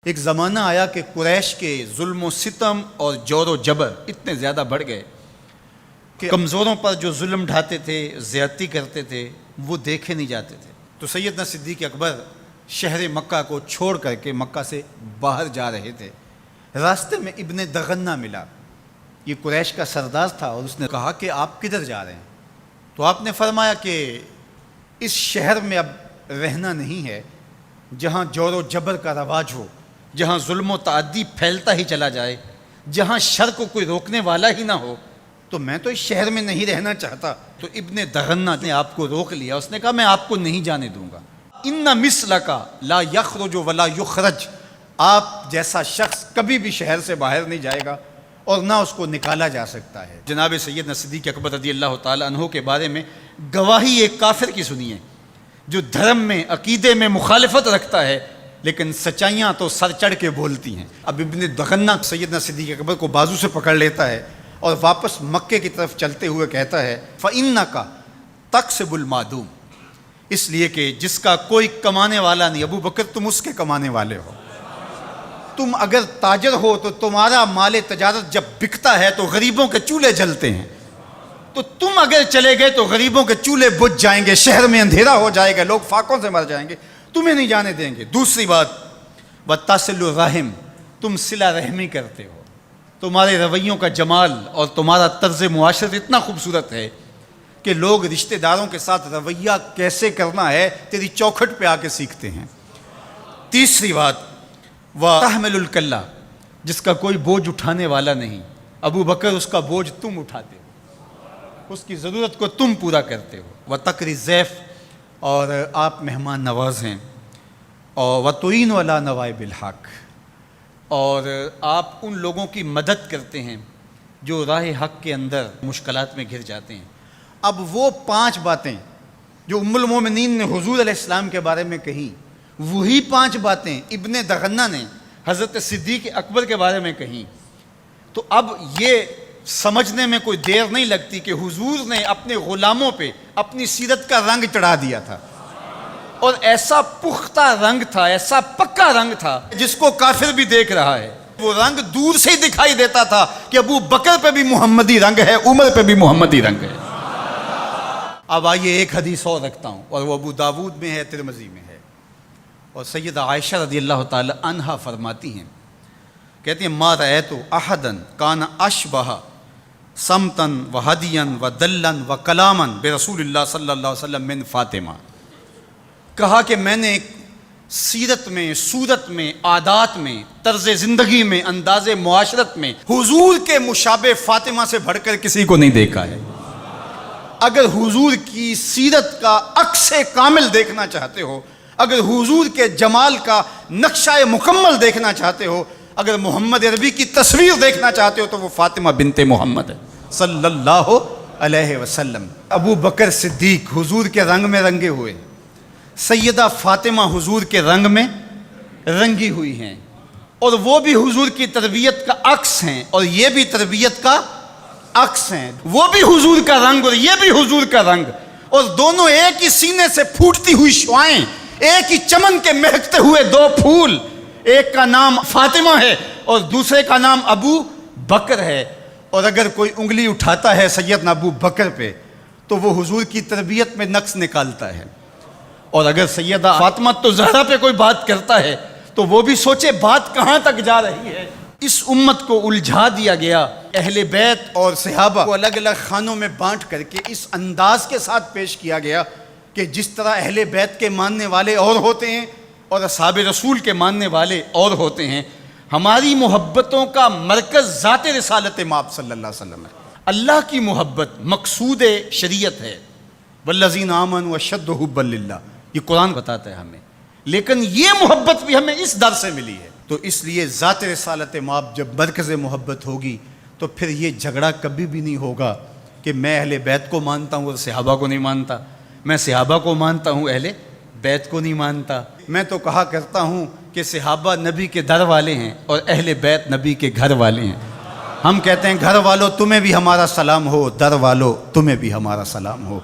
ایک زمانہ آیا کہ قریش کے ظلم و ستم اور جور و جبر اتنے زیادہ بڑھ گئے کہ کمزوروں پر جو ظلم ڈھاتے تھے، زیادتی کرتے تھے، وہ دیکھے نہیں جاتے تھے۔ تو سیدنا صدیق اکبر شہر مکہ کو چھوڑ کر کے مکہ سے باہر جا رہے تھے۔ راستے میں ابن دغنہ ملا، یہ قریش کا سردار تھا، اور اس نے کہا کہ آپ کدھر جا رہے ہیں؟ تو آپ نے فرمایا کہ اس شہر میں اب رہنا نہیں ہے جہاں جور و جبر کا رواج ہو، جہاں ظلم و تعدی پھیلتا ہی چلا جائے، جہاں شر کو کوئی روکنے والا ہی نہ ہو، تو میں تو اس شہر میں نہیں رہنا چاہتا۔ تو ابن دغنہ نے آپ کو روک لیا، اس نے کہا میں آپ کو نہیں جانے دوں گا۔ ان مثلک لا یخرج ولا یخرج، آپ جیسا شخص کبھی بھی شہر سے باہر نہیں جائے گا اور نہ اس کو نکالا جا سکتا ہے۔ جناب سیدنا صدیق اکبر رضی اللہ تعالی عنہ کے بارے میں گواہی ایک کافر کی سنیے جو دھرم میں، عقیدے میں مخالفت رکھتا ہے، لیکن سچائیاں تو سر چڑھ کے بولتی ہیں۔ اب ابن دغنہ سیدنا صدیق اکبر کو بازو سے پکڑ لیتا ہے اور واپس مکے کی طرف چلتے ہوئے کہتا ہے فَإِنَّكَ تَكْسِبُ الْمَعْدُومَ، اس لیے کہ جس کا کوئی کمانے والا نہیں، ابو بکر تم اس کے کمانے والے ہو۔ تم اگر تاجر ہو تو تمہارا مال تجارت جب بکتا ہے تو غریبوں کے چولہے جلتے ہیں، تو تم اگر چلے گئے تو غریبوں کے چولہے بجھ جائیں گے، شہر میں اندھیرا ہو جائے گا، لوگ فاقوں سے مر جائیں گے، تمہیں نہیں جانے دیں گے۔ دوسری بات وَتَصِلُ الرَّحِمَ، تم صلہ رحمی کرتے ہو، تمہارے رویوں کا جمال اور تمہارا طرز معاشرت اتنا خوبصورت ہے کہ لوگ رشتہ داروں کے ساتھ رویہ کیسے کرنا ہے تیری چوکھٹ پہ آ کے سیکھتے ہیں۔ تیسری بات وَتَحْمِلُ الْكَلَّ، جس کا کوئی بوجھ اٹھانے والا نہیں، ابو بکر اس کا بوجھ تم اٹھاتے ہو، اس کی ضرورت کو تم پورا کرتے ہو۔ وَتَقْرِي الضَّيْفَ، اور آپ مہمان نواز ہیں، اور وَتُعِينُ عَلَىٰ نَوَائِبِ الْحَقِّ، اور آپ ان لوگوں کی مدد کرتے ہیں جو راہ حق کے اندر مشکلات میں گھر جاتے ہیں۔ اب وہ 5 باتیں جو ام المومنین نے حضور علیہ السلام کے بارے میں کہیں، وہی 5 باتیں ابن دغنہ نے حضرت صدیق اکبر کے بارے میں کہیں۔ تو اب یہ سمجھنے میں کوئی دیر نہیں لگتی کہ حضور نے اپنے غلاموں پہ اپنی سیرت کا رنگ چڑھا دیا تھا، اور ایسا پختہ رنگ تھا، ایسا پکا رنگ تھا جس کو کافر بھی دیکھ رہا ہے۔ وہ رنگ دور سے ہی دکھائی دیتا تھا کہ ابو بکر پہ بھی محمدی رنگ ہے، عمر پہ بھی محمدی رنگ ہے۔ اب آئیے ایک حدیث اور رکھتا ہوں، اور وہ ابو داود میں ہے، ترمذی میں ہے، اور سیدہ عائشہ رضی اللہ تعالی عنہا فرماتی ہیں، کہتی ہیں ما رأیت احدا کان اشبہ سمتن و ہدین و دلن و کلامن برسول اللہ صلی اللہ علیہ وسلم من فاطمہ، کہا کہ میں نے سیرت میں، صورت میں، عادات میں، طرز زندگی میں، انداز معاشرت میں حضور کے مشابہ فاطمہ سے بڑھ کر کسی کو نہیں دیکھا ہے۔ اگر حضور کی سیرت کا عکس کامل دیکھنا چاہتے ہو، اگر حضور کے جمال کا نقشہ مکمل دیکھنا چاہتے ہو، اگر محمد عربی کی تصویر دیکھنا چاہتے ہو، تو وہ فاطمہ بنت محمد ہے صلی اللہ علیہ وسلم۔ ابو بکر صدیق حضور کے رنگ میں رنگے ہوئے، سیدہ فاطمہ حضور کے رنگ میں رنگی ہوئی ہیں، اور وہ بھی حضور کی تربیت کا عکس ہیں، اور یہ بھی تربیت کا عکس ہیں۔ وہ بھی حضور کا رنگ اور یہ بھی حضور کا رنگ، اور دونوں ایک ہی سینے سے پھوٹتی ہوئی شعائیں، ایک ہی چمن کے مہکتے ہوئے 2 پھول، ایک کا نام فاطمہ ہے اور دوسرے کا نام ابو بکر ہے۔ اور اگر کوئی انگلی اٹھاتا ہے سیدنا ابو بکر پہ تو وہ حضور کی تربیت میں نقص نکالتا ہے، اور اگر سیدہ فاطمہ تو زہرا پہ کوئی بات کرتا ہے تو وہ بھی سوچے بات کہاں تک جا رہی ہے۔ اس امت کو الجھا دیا گیا، اہل بیت اور صحابہ کو الگ الگ خانوں میں بانٹ کر کے اس انداز کے ساتھ پیش کیا گیا کہ جس طرح اہل بیت کے ماننے والے اور ہوتے ہیں اور اصحاب رسول کے ماننے والے اور ہوتے ہیں۔ ہماری محبتوں کا مرکز ذات رسالت مآب صلی اللہ علیہ وسلم ہے۔ اللہ کی محبت مقصود شریعت ہے، والذین آمنوا اشد حبا للہ، یہ قرآن بتاتا ہے ہمیں، لیکن یہ محبت بھی ہمیں اس در سے ملی ہے۔ تو اس لیے ذات رسالت مآب جب مرکز محبت ہوگی تو پھر یہ جھگڑا کبھی بھی نہیں ہوگا کہ میں اہل بیت کو مانتا ہوں اور صحابہ کو نہیں مانتا، میں صحابہ کو مانتا ہوں اہل بیت کو نہیں مانتا۔ میں تو کہا کرتا ہوں کہ صحابہ نبی کے در والے ہیں اور اہل بیت نبی کے گھر والے ہیں۔ ہم کہتے ہیں گھر والوں تمہیں بھی ہمارا سلام ہو، در والوں تمہیں بھی ہمارا سلام ہو۔